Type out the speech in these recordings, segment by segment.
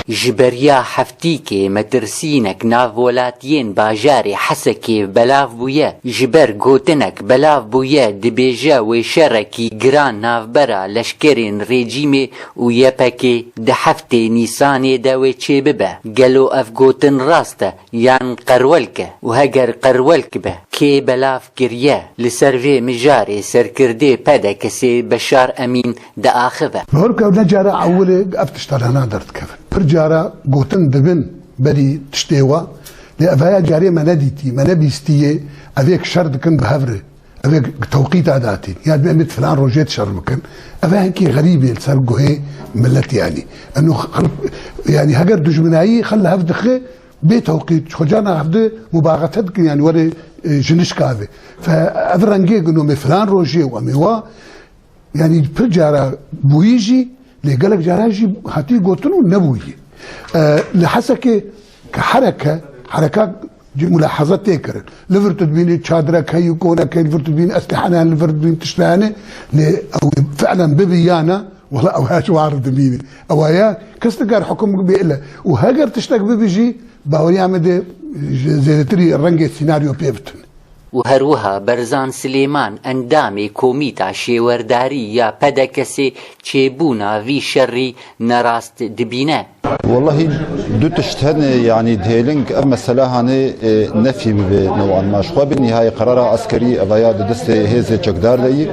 جبریا حفتیکی مترسینک ناو ولاتین باجاری حسکی بلاف بویه جبر گوتنک بلاف بویه دبیجه و شرکی گران ناو برا لشکرین رژیم و یپکی ده هفته نیسان دوی چه ببه گلو اف گوتن راسته یان قرولکه و هگر قرولک به که بلاف گریه لسروی مجاری سرکرده پده کسی بشار امین ده آخوه بهرك نجارة أول أفتشتر أنا درت كفن برجارة قوتن دبن بدي تشتيوا لأفايا جاري ما نديتي ما نبيستيه أفيك شرد كن بهفره أفيك توقيت عاداتي يعني بأمد فلان روجيت شر مكان أفايا هنكي غريبة لسرقه هي ملت يعني أنه يعني هجر دجمناي خلى هفدخه بتوقيت خجانا هفده مباغتت يعني وري جنش كافي فأفرنجي إنه مفلان روجي وميوا يعني برجارة بويجي لقالك جاراجي هاتي قوتنو نبويجي لحسك كحركة حركات ملاحظات تكرر لفرت بين شادرك هي كونك لفرت بين اسلحه لفرت بين تشلانه او فعلا ببيانا والله او هاش وارد بيني او يا كستقار حكم بيقله وهاجر تشتق ببيجي باوري عمد زي تري الرنجة سيناريو بيفتن وهروها برزان سليمان اندامي كوميتا شيورداري يا بدا كسي تشيبونا في شري نراست دبينه والله دو تشتهن يعني دهيلنج اما سلاهاني نفي نوعا ما شخوا بالنهايه قرار عسكري افايا دست هيزه جقدار لي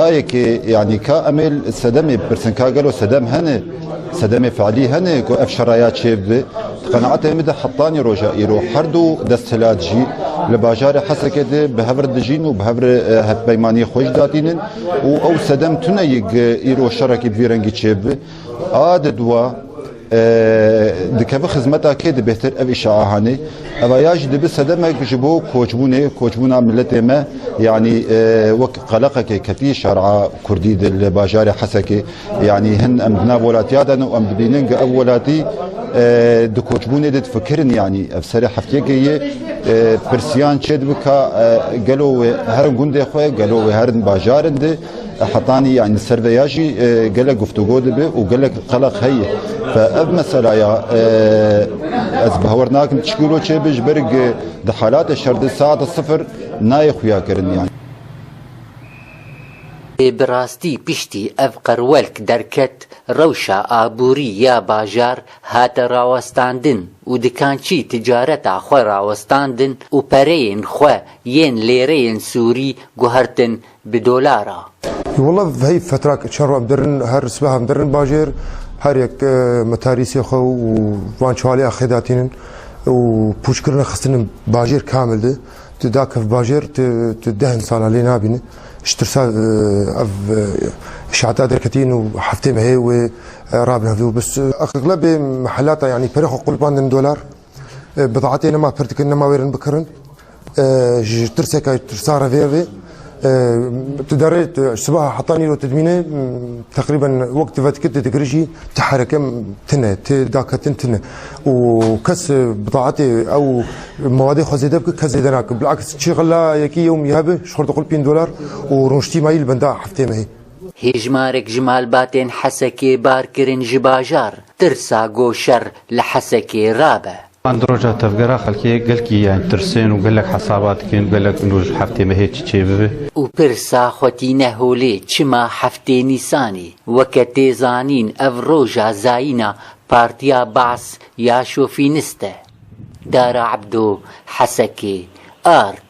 آيك يعني كامل سدمي برسنكا قالوا سدم هنه سدمي فعلي هنه كو افشرايات شيب قناعته مده حطاني روجا يرو حردو دستلات جي لباجار حسكه بهبر دجين وبهبر هبيماني خوش داتين او سدم تنيق يرو شركي بيرنجي شيب دوا دكاب خدمتا كده بهتر أو إشاعة أباياج دب سدمك جبو كوجبونا ملته ما يعني وك قلقك كتي شرع كردي الباجار حسكي يعني هن أمدنا ولاتيادنا وأمدبيننج أولاتي دكوجبوني دت فكرن يعني أفسر حفتيكي برسيان شد بكا قالوا هرن جندي خوي قالوا هرن باجارند حطاني يعني السرفياجي قال لك گفتگو دبه وقال لك قلق هي فاب مساله يا از بهورناك تشكيلو شي بجبرق ده حالات الشرد الساعه الصفر نايخ ويا كرن يعني براستي بشتي افقر ولك دركت روشا آبوري يا باجار هات راوستاندن ودكانشي تجارتا خو راوستاندن وبرين خو ين ليرين سوري قهرتن بدولارا والله في هي فترة شهر مدرن هر سبها مدرن باجر هر يك متاريسي خو وان شوالي اخداتين وبوشكرنا خصنا باجر كامل ده تداك في باجر تدهن صار علينا بين اشترسا اف شعتات دركتين وحفتي هي ورابنا فيه بس اغلب محلاتها يعني فريق قلبان دولار بضاعتين ما فرتكنا ما ويرن بكرن ترسكا ترسارة فيفي تدريت صباح حطاني له تدمينه تقريبا وقت فات كنت تجريشي تحركه تنه تداك تنه وكس بضاعتي او مواد خزيده كزيدناك بالعكس شغله يكي يوم يهبه شهر تقول $2 ورنشتي مايل بندا حفتي ما هي هجمارك جمال باتين حسكي باركرين جباجار ترسا قوشر لحسكي رابع اندروجا تفقرا خلكي قالكي يعني ترسين وقال لك حساباتك قال لك انه حفتي ما هيك تشيبه وبرسا خوتينه هولي چما حفتي نيساني وكتي زانين افروجا زاينا بارتيا باس يا شوفينسته دار عبدو حسكي آرك